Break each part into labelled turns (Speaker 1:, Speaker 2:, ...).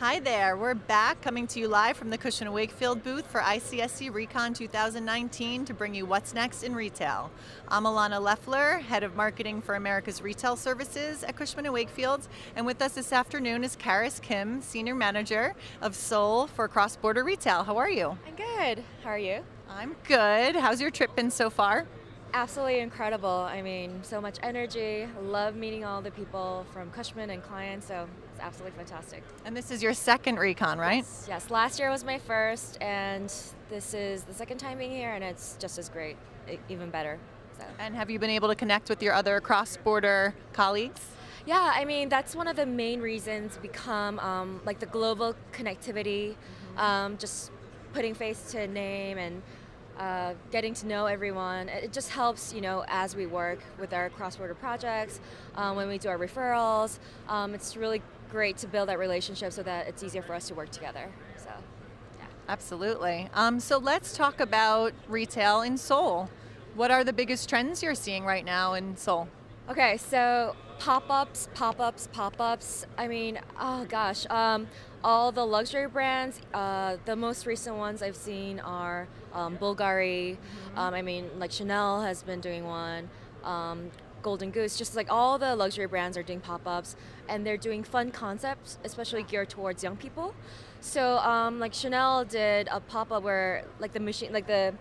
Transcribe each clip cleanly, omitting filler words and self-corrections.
Speaker 1: Hi there. We're back coming to you live from the Cushman & Wakefield booth for ICSC Recon 2019 to bring you what's next in retail. I'm Alana Leffler, Head of Marketing for America's Retail Services at Cushman & Wakefield, and with us this afternoon is Karis Kim, Senior Manager of Seoul for Cross-Border Retail. How are you?
Speaker 2: I'm good. How are you?
Speaker 1: I'm good. How's your trip been so far?
Speaker 2: Absolutely incredible. I mean, so much energy. Love meeting all the people from Cushman and clients, so it's absolutely fantastic.
Speaker 1: And this is your second Recon, right?
Speaker 2: Yes, last year was my first, and this is the second time being here, and it's just as great, even better. So.
Speaker 1: And have you been able to connect with your other cross-border colleagues?
Speaker 2: Yeah, I mean, that's one of the main reasons become like the global connectivity, just putting face to a name and getting to know everyone. It just helps, as we work with our cross-border projects, when we do our referrals. It's really great to build that relationship so that it's easier for us to work together. So, yeah.
Speaker 1: Absolutely. So let's talk about retail in Seoul. What are the biggest trends you're seeing right now in Seoul?
Speaker 2: Okay, so pop-ups, pop-ups, pop-ups. I mean, oh gosh, all the luxury brands. The most recent ones I've seen are Bulgari. I mean, like Chanel has been doing one. Golden Goose, just like all the luxury brands are doing pop-ups, and they're doing fun concepts, especially geared towards young people. So, like Chanel did a pop-up where, like the machine, like the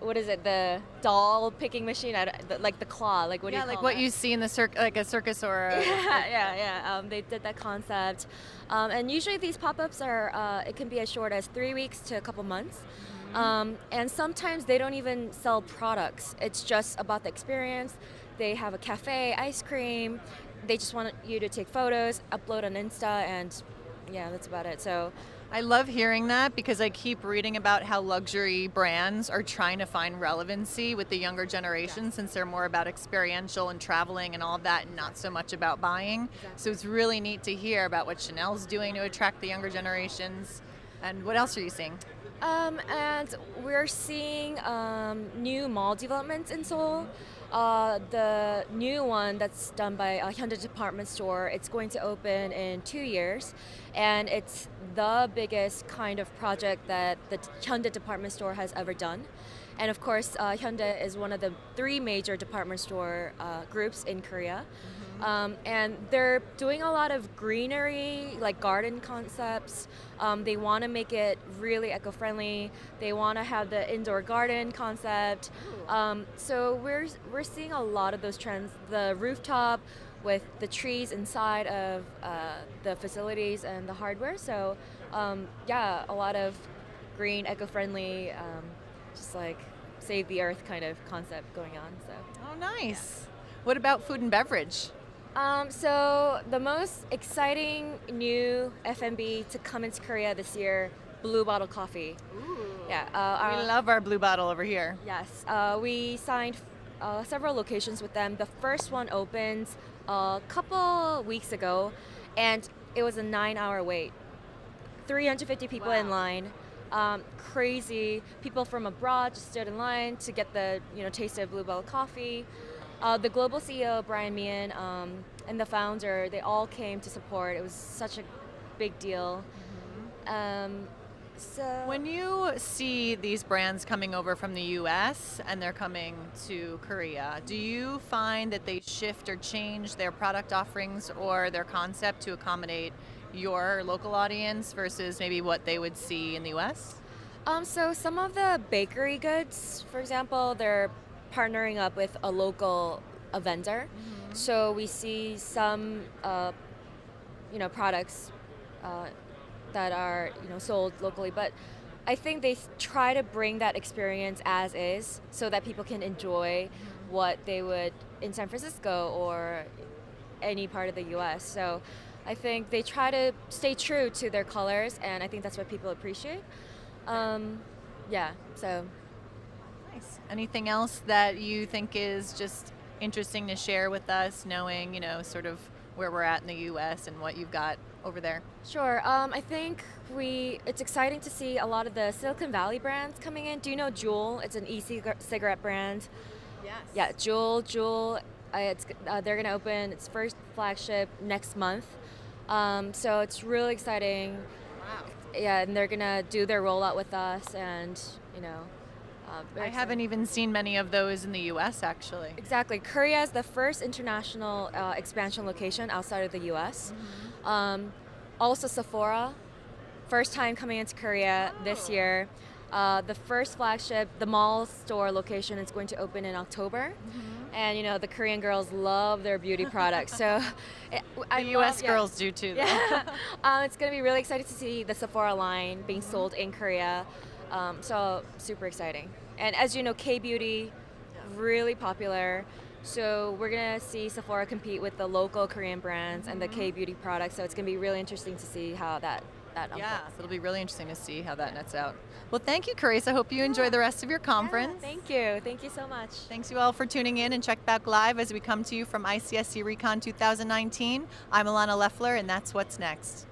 Speaker 2: what is it? The doll picking machine, like the claw. Like what do you
Speaker 1: Yeah,
Speaker 2: call
Speaker 1: like what
Speaker 2: that?
Speaker 1: you see in the like a circus or a,
Speaker 2: Yeah. They did that concept, and usually these pop-ups are it can be as short as 3 weeks to a couple months, and sometimes they don't even sell products. It's just about the experience. They have a cafe, ice cream. They just want you to take photos, upload on Insta, and yeah, that's about it. So.
Speaker 1: I love hearing that because I keep reading about how luxury brands are trying to find relevancy with the younger generation since they're more about experiential and traveling and all of that and not so much about buying. So it's really neat to hear about what Chanel's doing to attract the younger generations. And what else are you seeing?
Speaker 2: And we're seeing new mall developments in Seoul. The new one that's done by a Hyundai department store, it's going to open in 2 years. And it's the biggest kind of project that the Hyundai department store has ever done. And of course, Hyundai is one of the three major department store groups in Korea. And they're doing a lot of greenery, like garden concepts. They want to make it really eco-friendly. They want to have the indoor garden concept. So we're seeing a lot of those trends. The rooftop with the trees inside of the facilities and the hardware. So yeah, a lot of green, eco-friendly, just like save the earth kind of concept going on. So.
Speaker 1: Oh, nice. What about food and beverage?
Speaker 2: So the most exciting new F&B to come into Korea this year, Blue Bottle Coffee.
Speaker 1: Ooh.
Speaker 2: Yeah,
Speaker 1: We love our blue bottle over here.
Speaker 2: yes. We signed several locations with them. The first one opened a couple weeks ago, and it was a 9-hour wait. 350 people in line. Crazy. People from abroad just stood in line to get the taste of Blue Bottle Coffee. The global CEO, Brian Meehan, and the founder, they all came to support. It was such a big deal. So
Speaker 1: When you see these brands coming over from the US and they're coming to Korea, do you find that they shift or change their product offerings or their concept to accommodate your local audience versus maybe what they would see in the US?
Speaker 2: so some of the bakery goods, for example, they're partnering up with a vendor. So we see some, products that are sold locally, but I think they try to bring that experience as is so that people can enjoy what they would in San Francisco or any part of the U.S. So I think they try to stay true to their colors, and I think that's what people appreciate. Yeah, so.
Speaker 1: Nice. Anything else that you think is just interesting to share with us, knowing, sort of where we're at in the US and what you've got over there?
Speaker 2: Sure. I think it's exciting to see a lot of the Silicon Valley brands coming in. Do you know Juul? It's an e-cigarette brand.
Speaker 1: Yes.
Speaker 2: Yeah, Juul. They're going to open its first flagship next month. So it's really exciting.
Speaker 1: Wow.
Speaker 2: Yeah, and they're gonna do their rollout with us, and very
Speaker 1: I
Speaker 2: exciting.
Speaker 1: haven't even seen many of those in the US actually.
Speaker 2: Exactly. Korea is the first international expansion location outside of the U.S. Also, Sephora, first time coming into Korea this
Speaker 1: Oh.
Speaker 2: year. The first flagship, the mall store location, is going to open in October. And the Korean girls love their beauty products. So I
Speaker 1: The US
Speaker 2: love, yeah.
Speaker 1: girls do too, though.
Speaker 2: Yeah, it's going to be really exciting to see the Sephora line being sold in Korea. So super exciting. And as you know, K-beauty, really popular. So we're gonna see Sephora compete with the local Korean brands and the K-beauty products. So it's gonna be really interesting to see how that unfolds.
Speaker 1: Yeah, so it'll be really interesting to see how that nets out. Well, thank you, Karis. I hope you enjoy the rest of your conference.
Speaker 2: Yeah, thank you so much.
Speaker 1: Thanks you all for tuning in, and check back live as we come to you from ICSC Recon 2019. I'm Alana Leffler, and that's what's next.